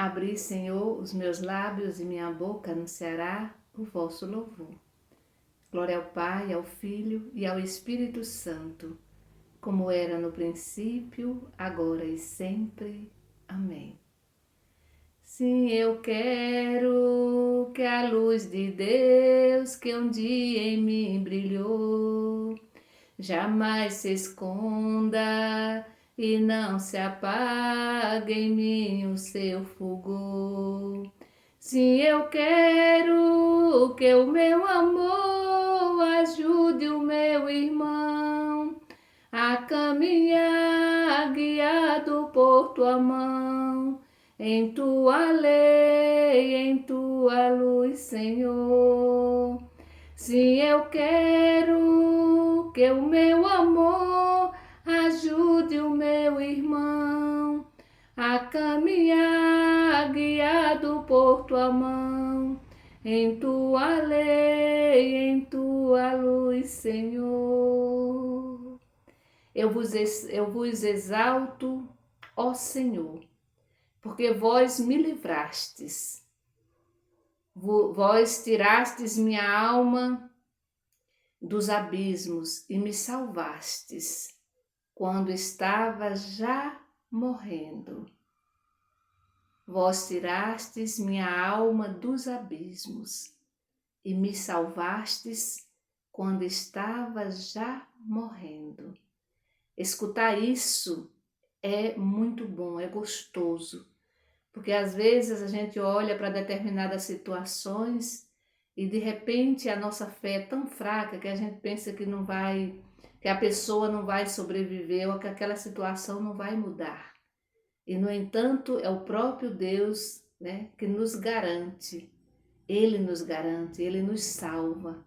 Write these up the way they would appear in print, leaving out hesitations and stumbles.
Abri, Senhor, os meus lábios e minha boca anunciará o vosso louvor. Glória ao Pai, ao Filho e ao Espírito Santo, como era no princípio, agora e sempre. Amém. Sim, eu quero que a luz de Deus que um dia em mim brilhou jamais se esconda e não se apague em mim o seu fulgor. Sim, eu quero que o meu amor ajude o meu irmão a caminhar guiado por tua mão, em tua lei, em tua luz, Senhor. Sim, eu quero que o meu amor ajude o meu irmão a caminhar guiado por tua mão, em tua lei, em tua luz, Senhor. Eu vos exalto, ó Senhor, porque vós me livrastes. Vós tirastes minha alma dos abismos e me salvastes quando estava já morrendo. Vós tirastes minha alma dos abismos e me salvastes quando estava já morrendo. Escutar isso é muito bom, é gostoso, porque às vezes a gente olha para determinadas situações e de repente a nossa fé é tão fraca que a gente pensa que não vai, que a pessoa não vai sobreviver ou que aquela situação não vai mudar. E no entanto é o próprio Deus, né, que nos garante. Ele nos garante, Ele nos salva.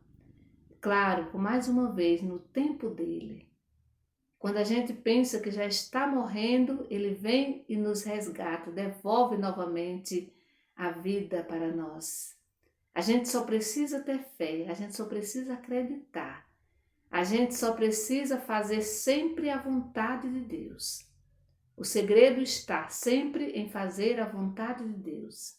Claro, por mais uma vez, no tempo dele. Quando a gente pensa que já está morrendo, Ele vem e nos resgata, devolve novamente a vida para nós. A gente só precisa ter fé, a gente só precisa acreditar. A gente só precisa fazer sempre a vontade de Deus. O segredo está sempre em fazer a vontade de Deus.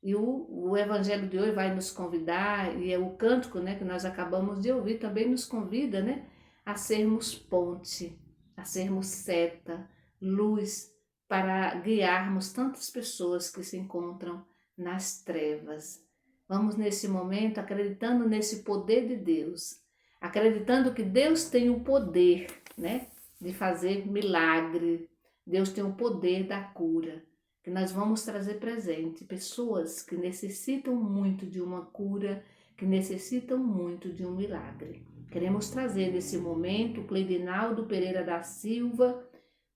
E o Evangelho de hoje vai nos convidar, e é o cântico, né, que nós acabamos de ouvir, também nos convida, né, a sermos ponte, a sermos seta, luz, para guiarmos tantas pessoas que se encontram nas trevas. Vamos nesse momento acreditando nesse poder de Deus, acreditando que Deus tem o poder, né, de fazer milagre, Deus tem o poder da cura, que nós vamos trazer presente pessoas que necessitam muito de uma cura, que necessitam muito de um milagre. Queremos trazer nesse momento o Cleidinaldo Pereira da Silva,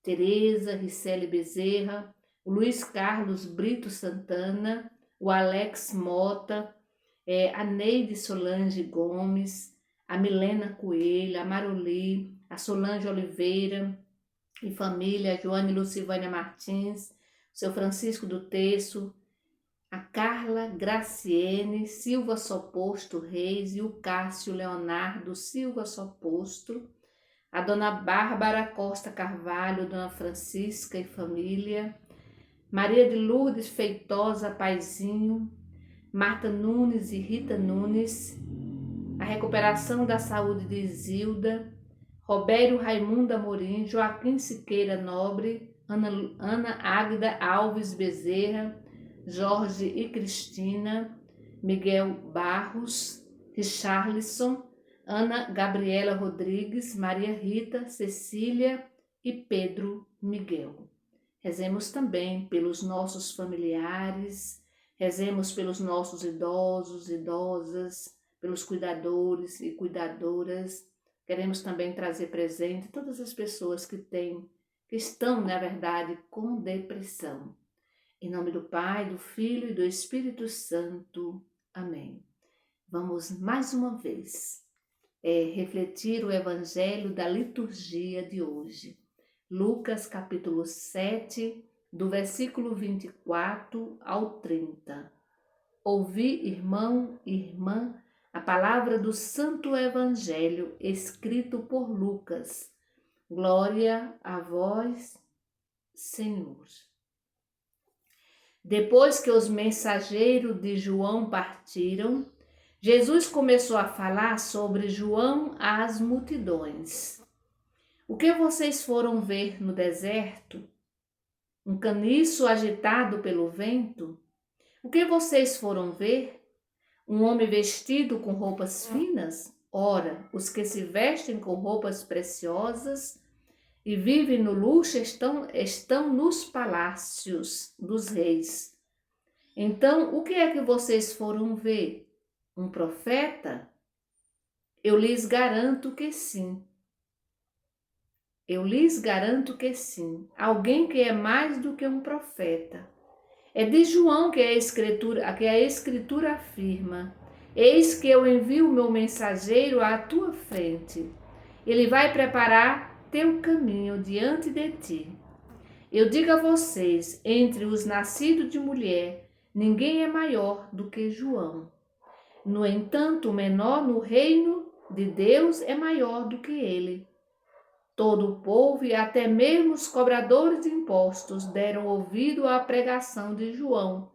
Tereza Ricelli Bezerra, o Luiz Carlos Brito Santana, o Alex Mota, a Neide Solange Gomes, a Milena Coelho, a Maroli, a Solange Oliveira e família, a Joane Lucivânia Martins, seu Francisco do Terço, a Carla Graciene Silva Soposto Reis e o Cássio Leonardo Silva Soposto, a Dona Bárbara Costa Carvalho, Dona Francisca e família, Maria de Lourdes Feitosa Paizinho, Marta Nunes e Rita Nunes, a recuperação da saúde de Isilda, Robério Raimundo Amorim, Joaquim Siqueira Nobre, Ana Águida Alves Bezerra, Jorge e Cristina, Miguel Barros, Richarlison, Ana Gabriela Rodrigues, Maria Rita, Cecília e Pedro Miguel. Rezemos também pelos nossos familiares, rezemos pelos nossos idosos, idosas, pelos cuidadores e cuidadoras. Queremos também trazer presente todas as pessoas que estão, na verdade, com depressão. Em nome do Pai, do Filho e do Espírito Santo. Amém. Vamos mais uma vez refletir o Evangelho da liturgia de hoje. Lucas capítulo 7, do versículo 24 ao 30. Ouvi, irmão e irmã, a palavra do Santo Evangelho escrito por Lucas. Glória a vós, Senhor. Depois que os mensageiros de João partiram, Jesus começou a falar sobre João às multidões. O que vocês foram ver no deserto? Um caniço agitado pelo vento? O que vocês foram ver? Um homem vestido com roupas finas? Ora, os que se vestem com roupas preciosas e vivem no luxo estão nos palácios dos reis. Então, o que é que vocês foram ver? Um profeta? Eu lhes garanto que sim. Eu lhes garanto que sim. Alguém que é mais do que um profeta. É de João que a Escritura afirma: Eis que eu envio o meu mensageiro à tua frente. Ele vai preparar teu caminho diante de ti. Eu digo a vocês, entre os nascidos de mulher, ninguém é maior do que João. No entanto, o menor no reino de Deus é maior do que ele. Todo o povo e até mesmo os cobradores de impostos deram ouvido à pregação de João,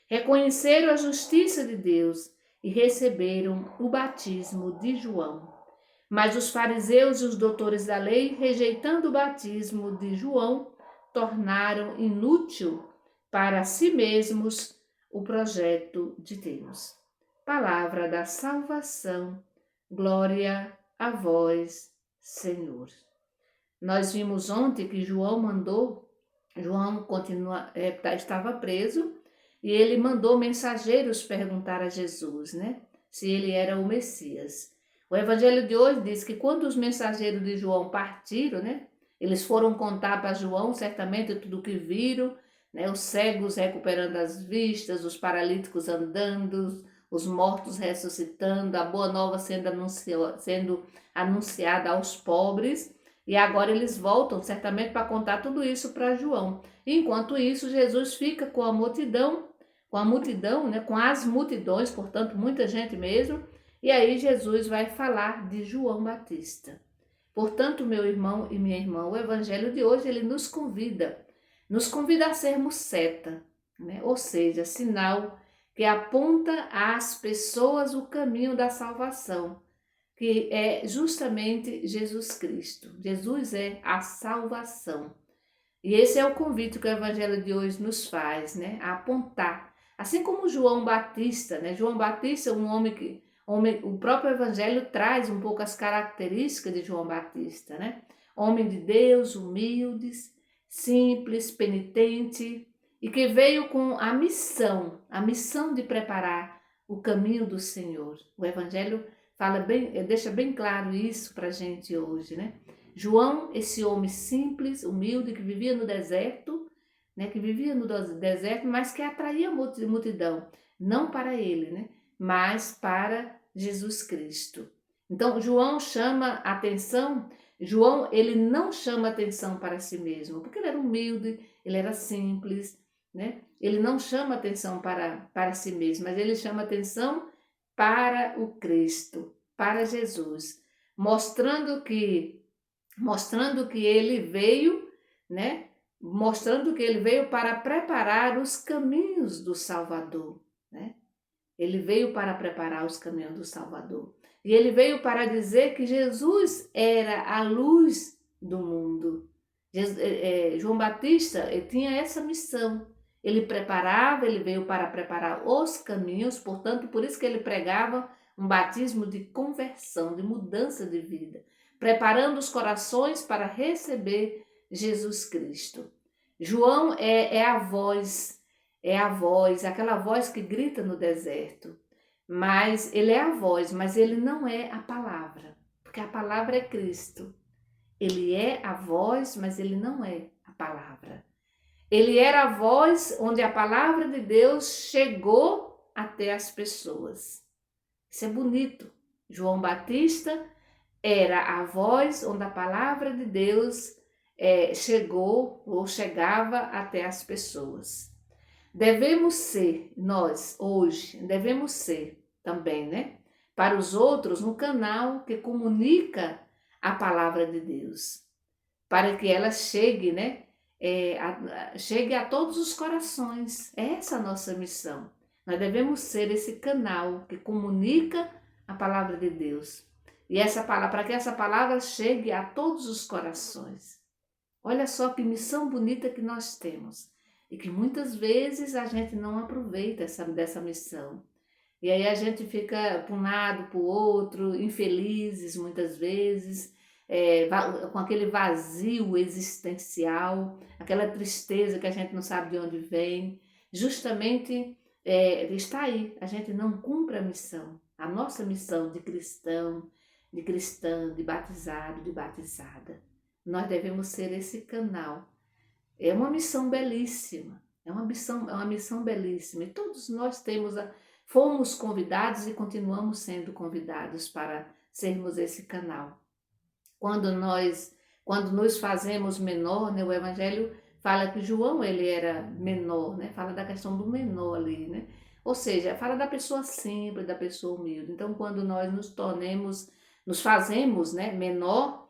reconheceram a justiça de Deus e receberam o batismo de João. Mas os fariseus e os doutores da lei, rejeitando o batismo de João, tornaram inútil para si mesmos o projeto de Deus. Palavra da salvação, glória a vós, Senhor. Nós vimos ontem que João estava preso e ele mandou mensageiros perguntar a Jesus, né, se ele era o Messias. O evangelho de hoje diz que quando os mensageiros de João partiram, né, eles foram contar para João certamente tudo o que viram, né, os cegos recuperando as vistas, os paralíticos andando, os mortos ressuscitando, a boa nova sendo anunciada aos pobres. E agora eles voltam certamente para contar tudo isso para João. Enquanto isso, Jesus fica com a multidão, né, com as multidões, portanto, muita gente mesmo. E aí Jesus vai falar de João Batista. Portanto, meu irmão e minha irmã, o evangelho de hoje ele nos convida a sermos seta, né? Ou seja, sinal que aponta às pessoas o caminho da salvação, que é justamente Jesus Cristo. Jesus é a salvação. E esse é o convite que o evangelho de hoje nos faz, né? A apontar. Assim como João Batista, né? João Batista é um o próprio evangelho traz um pouco as características de João Batista, né? Homem de Deus, humilde, simples, penitente, e que veio com a missão de preparar o caminho do Senhor. O evangelho deixa bem claro isso para a gente hoje, né? João, esse homem simples, humilde, que vivia no deserto, né? Mas que atraía a multidão, não para ele, né? Mas para Jesus Cristo. Então, João, ele não chama atenção para si mesmo, porque ele era humilde, ele era simples, né? Ele não chama atenção para si mesmo, mas ele chama atenção para o Cristo, para Jesus, mostrando que ele veio, né? Mostrando que ele veio para preparar os caminhos do Salvador, né? Ele veio para preparar os caminhos do Salvador. E ele veio para dizer que Jesus era a luz do mundo. João Batista tinha essa missão. Ele veio para preparar os caminhos, portanto, por isso que ele pregava um batismo de conversão, de mudança de vida, preparando os corações para receber Jesus Cristo. João é a voz, aquela voz que grita no deserto. Mas ele é a voz, mas ele não é a palavra, porque a palavra é Cristo. Ele é a voz, mas ele não é a palavra. Ele era a voz onde a palavra de Deus chegou até as pessoas. Isso é bonito. João Batista era a voz onde a palavra de Deus chegou ou chegava até as pessoas. Devemos ser também, né? Para os outros, um canal que comunica a palavra de Deus, para que ela chegue, né? chegue a todos os corações. É essa a nossa missão. Nós devemos ser esse canal que comunica a palavra de Deus. E essa palavra, para que essa palavra chegue a todos os corações. Olha só que missão bonita que nós temos. E que muitas vezes a gente não aproveita dessa missão. E aí a gente fica para um lado, para o outro, infelizes muitas vezes, com aquele vazio existencial, aquela tristeza que a gente não sabe de onde vem. Justamente está aí, a gente não cumpre a missão, a nossa missão de cristão, de cristã, de batizado, de batizada. Nós devemos ser esse canal. É uma missão belíssima, é uma missão belíssima. E todos nós fomos convidados e continuamos sendo convidados para sermos esse canal. Quando nos fazemos menor, né, o Evangelho fala que João ele era menor, né, fala da questão do menor ali, né? Ou seja, fala da pessoa simples, da pessoa humilde. Então, quando nós nos fazemos, né, menor,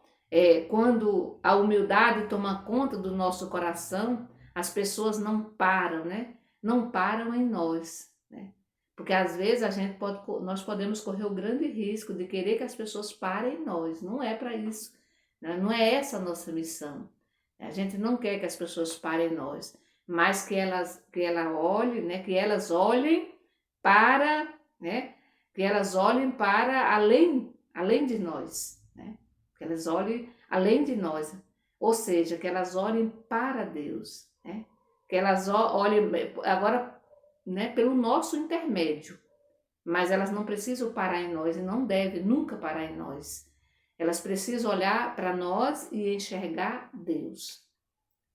quando a humildade toma conta do nosso coração, as pessoas não param, né? Não param em nós, né? Porque às vezes nós podemos correr o grande risco de querer que as pessoas parem em nós. Não é para isso, né? Não é essa a nossa missão. A gente não quer que as pessoas parem em nós, mas que elas olhem, né? Que elas olhem para, né? Que elas olhem para além de nós, né? Que elas olhem além de nós, ou seja, que elas olhem para Deus, né? Que elas olhem agora, né, pelo nosso intermédio, mas elas não precisam parar em nós e não devem nunca parar em nós. Elas precisam olhar para nós e enxergar Deus.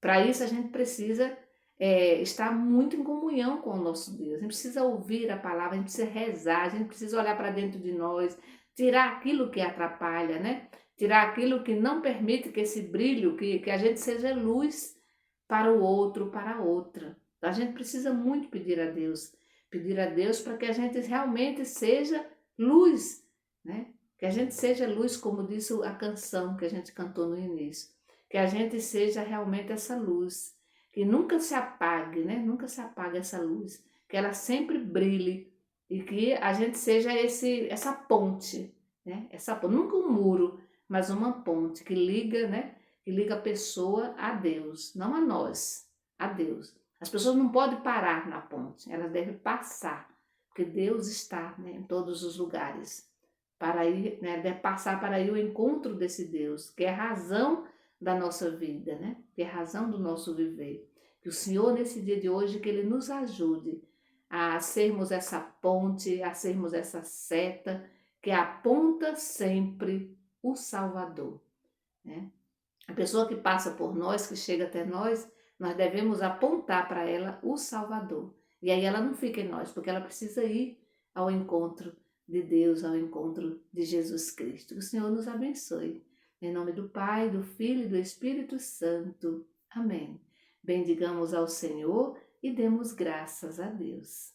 Para isso a gente precisa estar muito em comunhão com o nosso Deus. A gente precisa ouvir a palavra, a gente precisa rezar, a gente precisa olhar para dentro de nós, tirar aquilo que atrapalha, né? Tirar aquilo que não permite que esse brilho, que a gente seja luz para o outro, para a outra. A gente precisa muito pedir a Deus para que a gente realmente seja luz, né? Que a gente seja luz, como disse a canção que a gente cantou no início. Que a gente seja realmente essa luz, que nunca se apague, né? Nunca se apague essa luz, que ela sempre brilhe e que a gente seja essa ponte, né? Nunca um muro, mas uma ponte que liga, né? Que liga a pessoa a Deus, não a nós, a Deus. As pessoas não podem parar na ponte, elas devem passar, porque Deus está, né, em todos os lugares, para ir, né, deve passar para ir ao encontro desse Deus, que é a razão da nossa vida, né, que é a razão do nosso viver. Que o Senhor, nesse dia de hoje, que Ele nos ajude a sermos essa ponte, a sermos essa seta, que aponta sempre o Salvador, né? A pessoa que passa por nós, que chega até nós devemos apontar para ela o Salvador. E aí ela não fica em nós, porque ela precisa ir ao encontro de Deus, ao encontro de Jesus Cristo. Que o Senhor nos abençoe. Em nome do Pai, do Filho e do Espírito Santo. Amém. Bendigamos ao Senhor e demos graças a Deus.